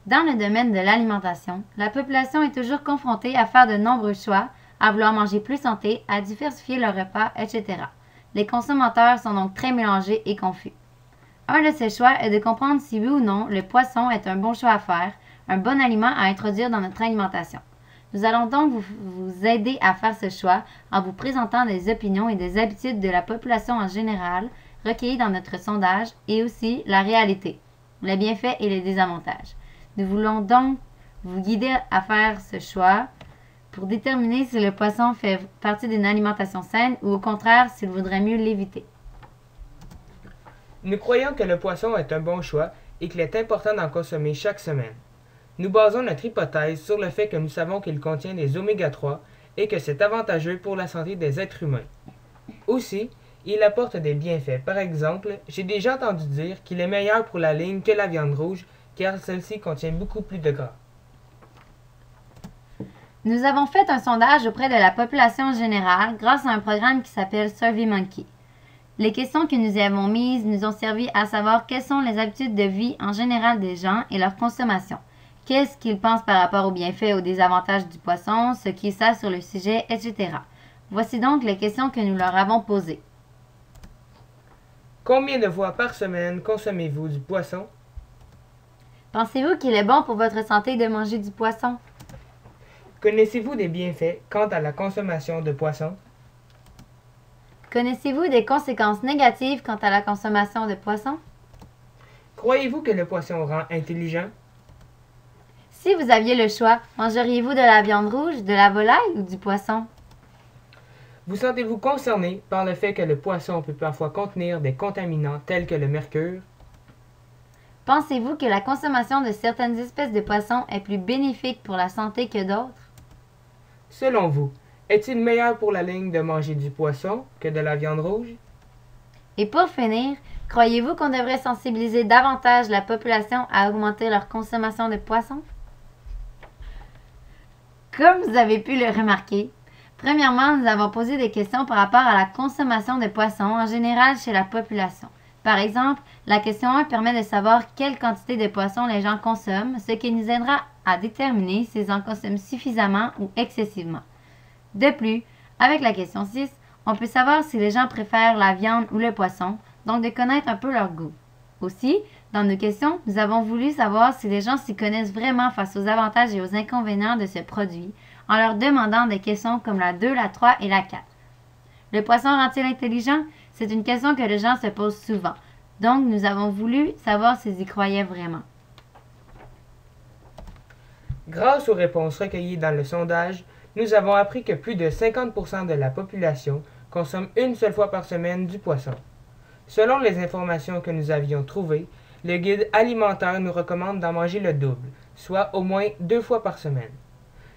Dans le domaine de l'alimentation, la population est toujours confrontée à faire de nombreux choix, à vouloir manger plus santé, à diversifier leurs repas, etc. Les consommateurs sont donc très mélangés et confus. Un de ces choix est de comprendre si oui ou non le poisson est un bon choix à faire, un bon aliment à introduire dans notre alimentation. Nous allons donc vous aider à faire ce choix en vous présentant des opinions et des habitudes de la population en général recueillies dans notre sondage et aussi la réalité, les bienfaits et les désavantages. Nous voulons donc vous guider à faire ce choix pour déterminer si le poisson fait partie d'une alimentation saine ou au contraire s'il vaudrait mieux l'éviter. Nous croyons que le poisson est un bon choix et qu'il est important d'en consommer chaque semaine. Nous basons notre hypothèse sur le fait que nous savons qu'il contient des oméga 3 et que c'est avantageux pour la santé des êtres humains. Aussi, il apporte des bienfaits. Par exemple, j'ai déjà entendu dire qu'il est meilleur pour la ligne que la viande rouge car celle-ci contient beaucoup plus de gras. Nous avons fait un sondage auprès de la population générale grâce à un programme qui s'appelle SurveyMonkey. Les questions que nous y avons mises nous ont servi à savoir quelles sont les habitudes de vie en général des gens et leur consommation. Qu'est-ce qu'ils pensent par rapport aux bienfaits et aux désavantages du poisson, ce qu'ils savent sur le sujet, etc. Voici donc les questions que nous leur avons posées. Combien de fois par semaine consommez-vous du poisson? Pensez-vous qu'il est bon pour votre santé de manger du poisson? Connaissez-vous des bienfaits quant à la consommation de poisson? Connaissez-vous des conséquences négatives quant à la consommation de poisson? Croyez-vous que le poisson rend intelligent? Si vous aviez le choix, mangeriez-vous de la viande rouge, de la volaille ou du poisson? Vous sentez-vous concerné par le fait que le poisson peut parfois contenir des contaminants tels que le mercure? Pensez-vous que la consommation de certaines espèces de poissons est plus bénéfique pour la santé que d'autres? Selon vous, est-il meilleur pour la ligne de manger du poisson que de la viande rouge? Et pour finir, croyez-vous qu'on devrait sensibiliser davantage la population à augmenter leur consommation de poissons? Comme vous avez pu le remarquer, premièrement, nous avons posé des questions par rapport à la consommation de poissons en général chez la population. Par exemple, la question 1 permet de savoir quelle quantité de poissons les gens consomment, ce qui nous aidera à déterminer s'ils en consomment suffisamment ou excessivement. De plus, avec la question 6, on peut savoir si les gens préfèrent la viande ou le poisson, donc de connaître un peu leur goût. Aussi, dans nos questions, nous avons voulu savoir si les gens s'y connaissent vraiment face aux avantages et aux inconvénients de ce produit, en leur demandant des questions comme la 2, la 3 et la 4. Le poisson rend-il intelligent? C'est une question que les gens se posent souvent. Donc, nous avons voulu savoir s'ils y croyaient vraiment. Grâce aux réponses recueillies dans le sondage, nous avons appris que plus de 50% de la population consomme une seule fois par semaine du poisson. Selon les informations que nous avions trouvées, le guide alimentaire nous recommande d'en manger le double, soit au moins 2 fois par semaine.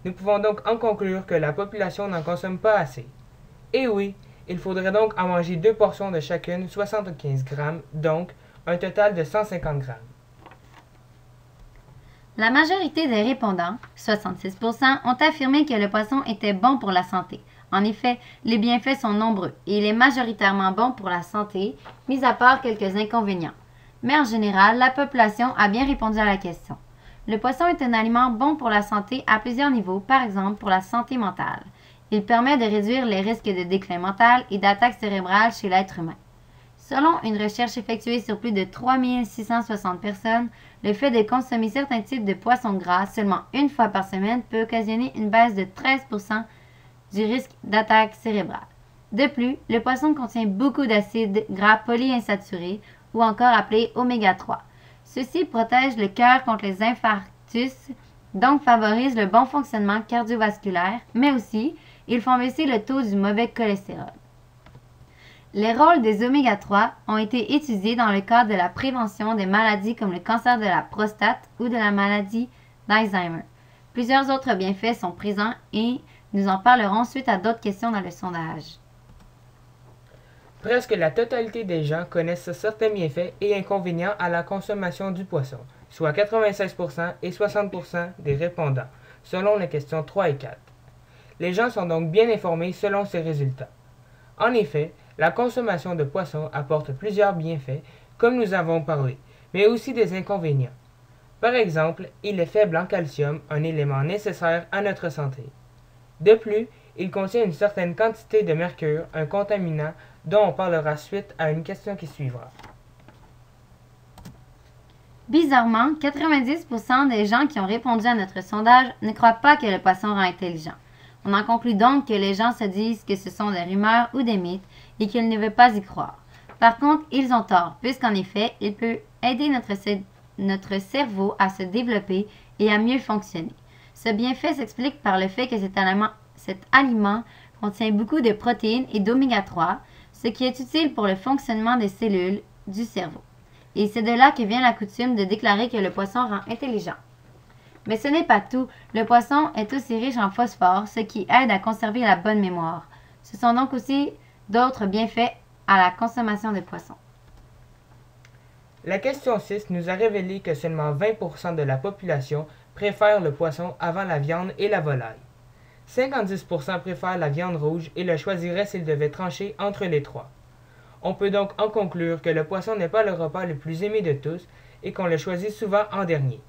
Nous pouvons donc en conclure que la population n'en consomme pas assez. Et oui, il faudrait donc en manger 2 portions de chacune 75 grammes, donc un total de 150 grammes. La majorité des répondants, 66%, ont affirmé que le poisson était bon pour la santé. En effet, les bienfaits sont nombreux et il est majoritairement bon pour la santé, mis à part quelques inconvénients. Mais en général, la population a bien répondu à la question. Le poisson est un aliment bon pour la santé à plusieurs niveaux, par exemple pour la santé mentale. Il permet de réduire les risques de déclin mental et d'attaque cérébrale chez l'être humain. Selon une recherche effectuée sur plus de 3660 personnes, le fait de consommer certains types de poissons gras seulement une fois par semaine peut occasionner une baisse de 13% du risque d'attaque cérébrale. De plus, le poisson contient beaucoup d'acides gras polyinsaturés ou encore appelés oméga 3. Ceux-ci protègent le cœur contre les infarctus, donc favorisent le bon fonctionnement cardiovasculaire, mais aussi, ils font baisser le taux du mauvais cholestérol. Les rôles des oméga 3 ont été étudiés dans le cadre de la prévention des maladies comme le cancer de la prostate ou de la maladie d'Alzheimer. Plusieurs autres bienfaits sont présents et nous en parlerons suite à d'autres questions dans le sondage. Presque la totalité des gens connaissent certains bienfaits et inconvénients à la consommation du poisson, soit 96% et 60% des répondants, selon les questions 3 et 4. Les gens sont donc bien informés selon ces résultats. En effet, la consommation de poisson apporte plusieurs bienfaits, comme nous avons parlé, mais aussi des inconvénients. Par exemple, il est faible en calcium, un élément nécessaire à notre santé. De plus, il contient une certaine quantité de mercure, un contaminant dont on parlera suite à une question qui suivra. Bizarrement, 90% des gens qui ont répondu à notre sondage ne croient pas que le poisson rend intelligent. On en conclut donc que les gens se disent que ce sont des rumeurs ou des mythes et qu'ils ne veulent pas y croire. Par contre, ils ont tort, puisqu'en effet, il peut aider notre cerveau à se développer et à mieux fonctionner. Ce bienfait s'explique par le fait que cet aliment contient beaucoup de protéines et d'oméga 3, ce qui est utile pour le fonctionnement des cellules du cerveau. Et c'est de là que vient la coutume de déclarer que le poisson rend intelligent. Mais ce n'est pas tout, le poisson est aussi riche en phosphore, ce qui aide à conserver la bonne mémoire. Ce sont donc aussi d'autres bienfaits à la consommation de poisson. La question 6 nous a révélé que seulement 20% de la population préfère le poisson avant la viande et la volaille. 50% préfèrent la viande rouge et le choisiraient s'ils devaient trancher entre les trois. On peut donc en conclure que le poisson n'est pas le repas le plus aimé de tous et qu'on le choisit souvent en dernier.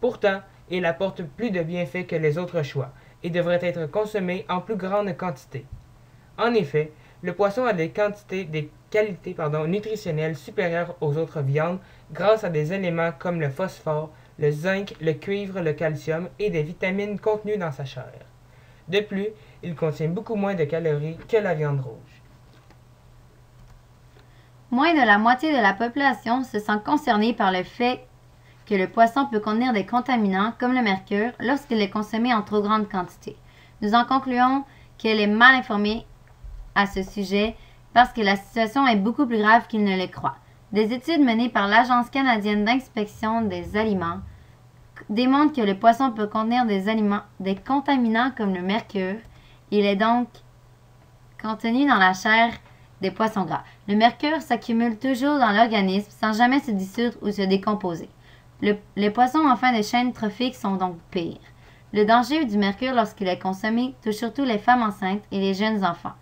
Pourtant, il apporte plus de bienfaits que les autres choix et devrait être consommé en plus grande quantité. En effet, le poisson a des qualités nutritionnelles supérieures aux autres viandes grâce à des éléments comme le phosphore, le zinc, le cuivre, le calcium et des vitamines contenues dans sa chair. De plus, il contient beaucoup moins de calories que la viande rouge. Moins de la moitié de la population se sent concernée par le fait que le poisson peut contenir des contaminants comme le mercure lorsqu'il est consommé en trop grande quantité. Nous en concluons qu'elle est mal informée à ce sujet parce que la situation est beaucoup plus grave qu'il ne le croit. Des études menées par l'Agence canadienne d'inspection des aliments démontrent que le poisson peut contenir des contaminants comme le mercure. Il est donc contenu dans la chair des poissons gras. Le mercure s'accumule toujours dans l'organisme sans jamais se dissoudre ou se décomposer. Les poissons en fin de chaîne trophique sont donc pires. Le danger du mercure lorsqu'il est consommé touche surtout les femmes enceintes et les jeunes enfants.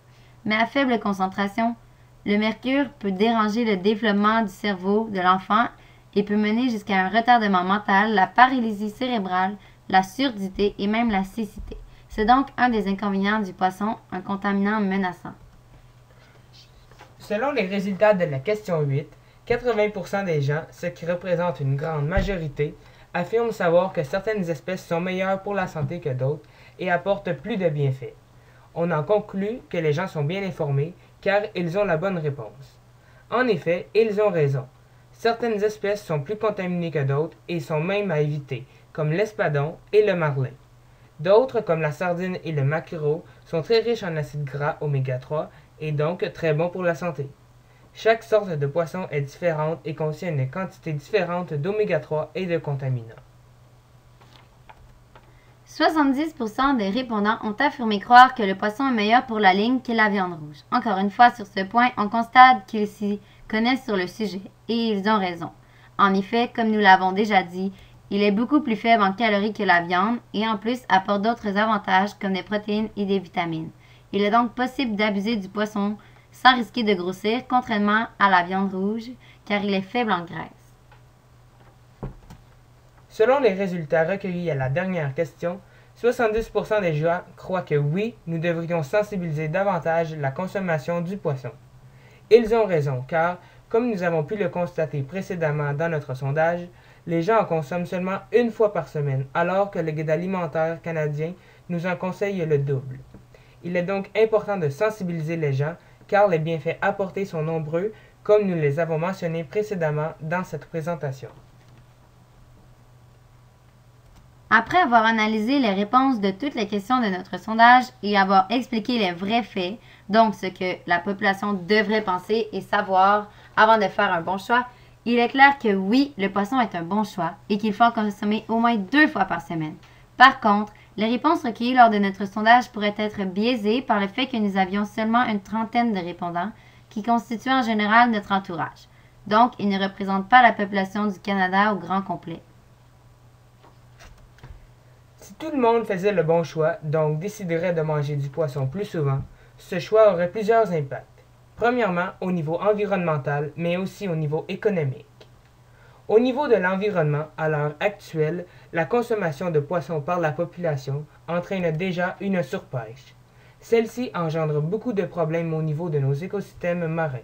Mais à faible concentration, le mercure peut déranger le développement du cerveau de l'enfant et peut mener jusqu'à un retardement mental, la paralysie cérébrale, la surdité et même la cécité. C'est donc un des inconvénients du poisson, un contaminant menaçant. Selon les résultats de la question 8, 80% des gens, ce qui représente une grande majorité, affirment savoir que certaines espèces sont meilleures pour la santé que d'autres et apportent plus de bienfaits. On en conclut que les gens sont bien informés car ils ont la bonne réponse. En effet, ils ont raison. Certaines espèces sont plus contaminées que d'autres et sont même à éviter, comme l'espadon et le marlin. D'autres, comme la sardine et le maquereau, sont très riches en acides gras oméga 3 et donc très bons pour la santé. Chaque sorte de poisson est différente et contient une quantité différente d'oméga 3 et de contaminants. 70% des répondants ont affirmé croire que le poisson est meilleur pour la ligne que la viande rouge. Encore une fois, sur ce point, on constate qu'ils s'y connaissent sur le sujet, et ils ont raison. En effet, comme nous l'avons déjà dit, il est beaucoup plus faible en calories que la viande, et en plus apporte d'autres avantages comme des protéines et des vitamines. Il est donc possible d'abuser du poisson sans risquer de grossir, contrairement à la viande rouge, car il est faible en graisse. Selon les résultats recueillis à la dernière question, 70% des gens croient que oui, nous devrions sensibiliser davantage la consommation du poisson. Ils ont raison, car, comme nous avons pu le constater précédemment dans notre sondage, les gens en consomment seulement une fois par semaine, alors que le Guide alimentaire canadien nous en conseille le double. Il est donc important de sensibiliser les gens, car les bienfaits apportés sont nombreux, comme nous les avons mentionnés précédemment dans cette présentation. Après avoir analysé les réponses de toutes les questions de notre sondage et avoir expliqué les vrais faits, donc ce que la population devrait penser et savoir avant de faire un bon choix, il est clair que oui, le poisson est un bon choix et qu'il faut en consommer au moins 2 fois par semaine. Par contre, les réponses recueillies lors de notre sondage pourraient être biaisées par le fait que nous avions seulement une trentaine de répondants qui constituent en général notre entourage. Donc, ils ne représentent pas la population du Canada au grand complet. Si tout le monde faisait le bon choix, donc déciderait de manger du poisson plus souvent, ce choix aurait plusieurs impacts. Premièrement, au niveau environnemental, mais aussi au niveau économique. Au niveau de l'environnement, à l'heure actuelle, la consommation de poissons par la population entraîne déjà une surpêche. Celle-ci engendre beaucoup de problèmes au niveau de nos écosystèmes marins.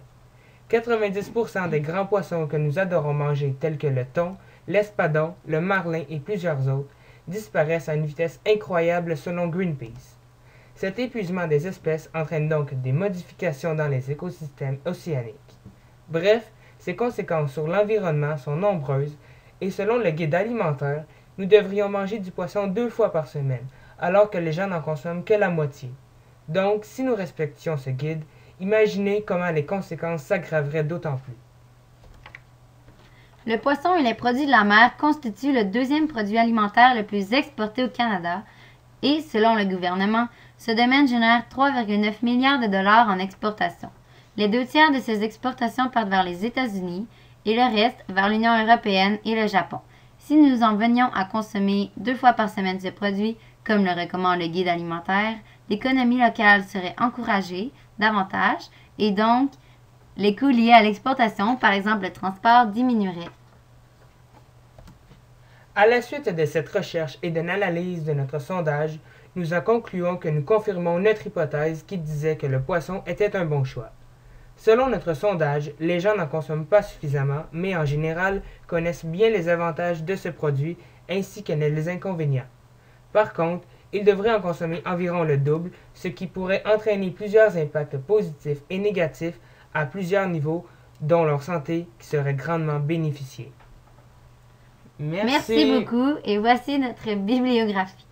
90% des grands poissons que nous adorons manger, tels que le thon, l'espadon, le marlin et plusieurs autres, disparaissent à une vitesse incroyable selon Greenpeace. Cet épuisement des espèces entraîne donc des modifications dans les écosystèmes océaniques. Bref, ses conséquences sur l'environnement sont nombreuses et selon le guide alimentaire, nous devrions manger du poisson 2 fois par semaine, alors que les gens n'en consomment que la moitié. Donc, si nous respections ce guide, imaginez comment les conséquences s'aggraveraient d'autant plus. Le poisson et les produits de la mer constituent le deuxième produit alimentaire le plus exporté au Canada et, selon le gouvernement, ce domaine génère 3,9 milliards de dollars en exportation. Les 2 tiers de ces exportations partent vers les États-Unis et le reste vers l'Union européenne et le Japon. Si nous en venions à consommer 2 fois par semaine ce produit, comme le recommande le guide alimentaire, l'économie locale serait encouragée davantage et donc les coûts liés à l'exportation, par exemple le transport, diminueraient. À la suite de cette recherche et de l'analyse de notre sondage, nous en concluons que nous confirmons notre hypothèse qui disait que le poisson était un bon choix. Selon notre sondage, les gens n'en consomment pas suffisamment, mais en général connaissent bien les avantages de ce produit ainsi que les inconvénients. Par contre, ils devraient en consommer environ le double, ce qui pourrait entraîner plusieurs impacts positifs et négatifs à plusieurs niveaux, dont leur santé qui serait grandement bénéficiée. Merci beaucoup et voici notre bibliographie.